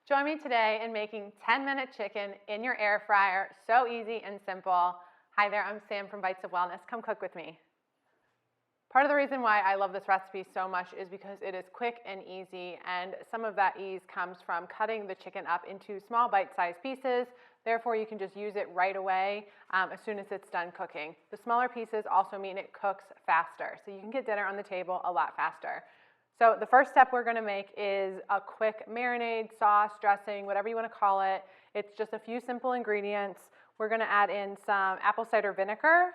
Join me today in making 10-minute chicken in your air fryer. So easy and simple. Hi there, I'm Sam from Bites of Wellness. Come cook with me. Part of the reason why I love this recipe so much is because it is quick and easy, and some of that ease comes from cutting the chicken up into small bite-sized pieces. Therefore, you can just use it right away as soon as it's done cooking. The smaller pieces also mean it cooks faster, so you can get dinner on the table a lot faster. So the first step we're going to make is a quick marinade, sauce, dressing, whatever you want to call it. It's just a few simple ingredients. We're going to add in some apple cider vinegar.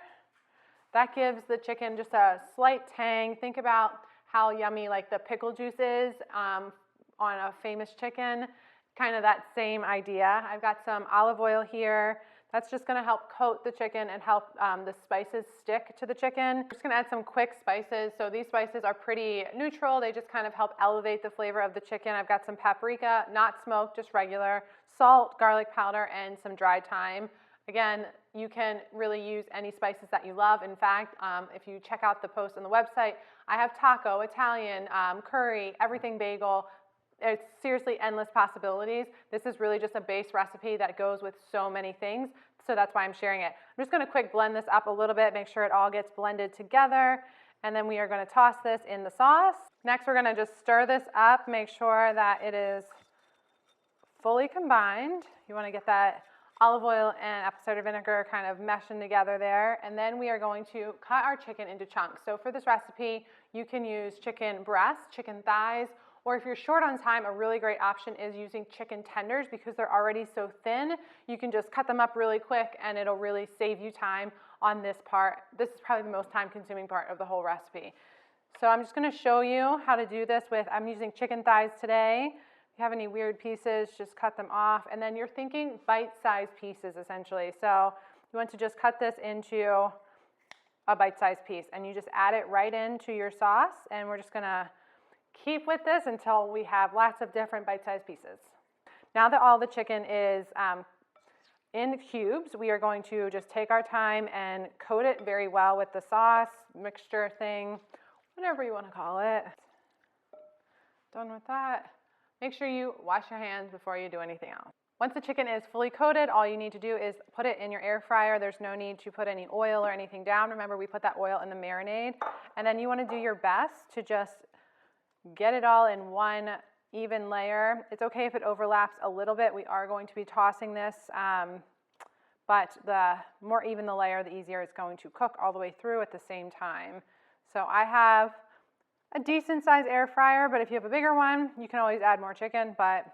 That gives the chicken just a slight tang. Think about how yummy like the pickle juice is on a famous chicken. Kind of that same idea. I've got some olive oil here. That's just going to help coat the chicken and help the spices stick to the chicken. I'm just going to add some quick spices. So these spices are pretty neutral. They just kind of help elevate the flavor of the chicken. I've got some paprika, not smoked, just regular, salt, garlic powder, and some dried thyme. Again, you can really use any spices that you love. In fact, if you check out the post on the website, I have taco, Italian, curry, everything bagel. It's seriously endless possibilities. This is really just a base recipe that goes with so many things, so that's why I'm sharing it. I'm just going to quick blend this up a little bit, make sure it all gets blended together, and then we are going to toss this in the sauce. Next, we're going to just stir this up, make sure that it is fully combined. You want to get that olive oil and apple cider vinegar kind of meshing together there, and then we are going to cut our chicken into chunks. So for this recipe, you can use chicken breasts, chicken thighs, or if you're short on time, a really great option is using chicken tenders because they're already so thin. You can just cut them up really quick and it'll really save you time on this part. This is probably the most time-consuming part of the whole recipe. So I'm just going to show you how to do this with, I'm using chicken thighs today. If you have any weird pieces, just cut them off. And then you're thinking bite-sized pieces essentially. So you want to just cut this into a bite-sized piece and you just add it right into your sauce, and we're just going to keep with this until we have lots of different bite-sized pieces. Now that all the chicken is in cubes, we are going to just take our time and coat it very well with the sauce, mixture thing, whatever you want to call it. Done with that. Make sure you wash your hands before you do anything else. Once the chicken is fully coated, all you need to do is put it in your air fryer. There's no need to put any oil or anything down. Remember, we put that oil in the marinade. And then you want to do your best to just get it all in one even layer. It's okay if it overlaps a little bit. We are going to be tossing this, but the more even the layer, the easier it's going to cook all the way through at the same time. So I have a decent size air fryer, but if you have a bigger one, you can always add more chicken, but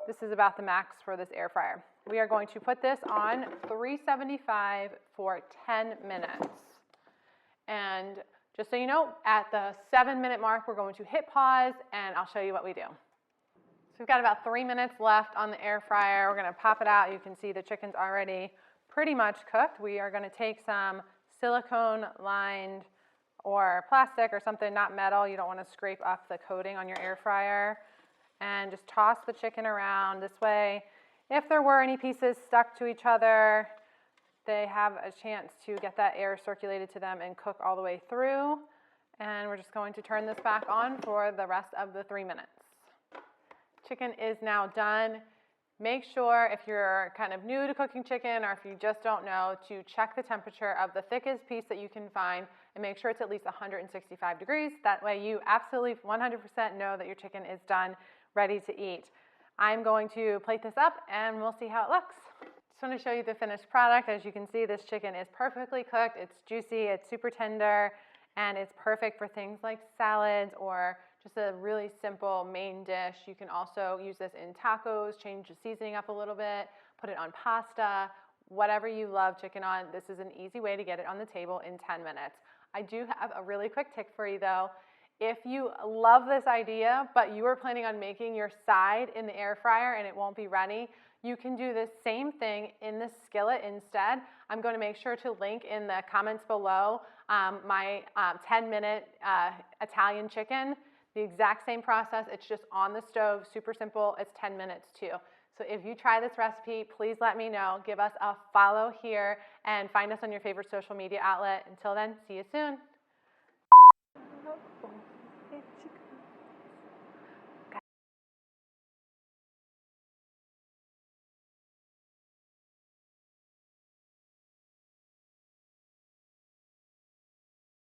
this is about the max for this air fryer. We are going to put this on 375 for 10 minutes. And just so you know, at the 7-minute mark, we're going to hit pause and I'll show you what we do. So we've got about 3 minutes left on the air fryer. We're going to pop it out. You can see the chicken's already pretty much cooked. We are going to take some silicone lined or plastic or something, not metal. You don't want to scrape up the coating on your air fryer, and just toss the chicken around this way. If there were any pieces stuck to each other, they have a chance to get that air circulated to them and cook all the way through. And we're just going to turn this back on for the rest of the 3 minutes. Chicken is now done. Make sure, if you're kind of new to cooking chicken or if you just don't know, to check the temperature of the thickest piece that you can find and make sure it's at least 165 degrees. That way you absolutely 100% know that your chicken is done, ready to eat. I'm going to plate this up and we'll see how it looks. Just want to show you the finished product. As you can see, this chicken is perfectly cooked. It's juicy, it's super tender, and it's perfect for things like salads or just a really simple main dish. You can also use this in tacos, change the seasoning up a little bit, put it on pasta, whatever you love chicken on. This is an easy way to get it on the table in 10 minutes. I do have a really quick tip for you though. If you love this idea, but you are planning on making your side in the air fryer and it won't be ready, you can do the same thing in the skillet instead. I'm going to make sure to link in the comments below my 10-minute Italian chicken. The exact same process, it's just on the stove, super simple, it's 10 minutes too. So if you try this recipe, please let me know. Give us a follow here and find us on your favorite social media outlet. Until then, see you soon.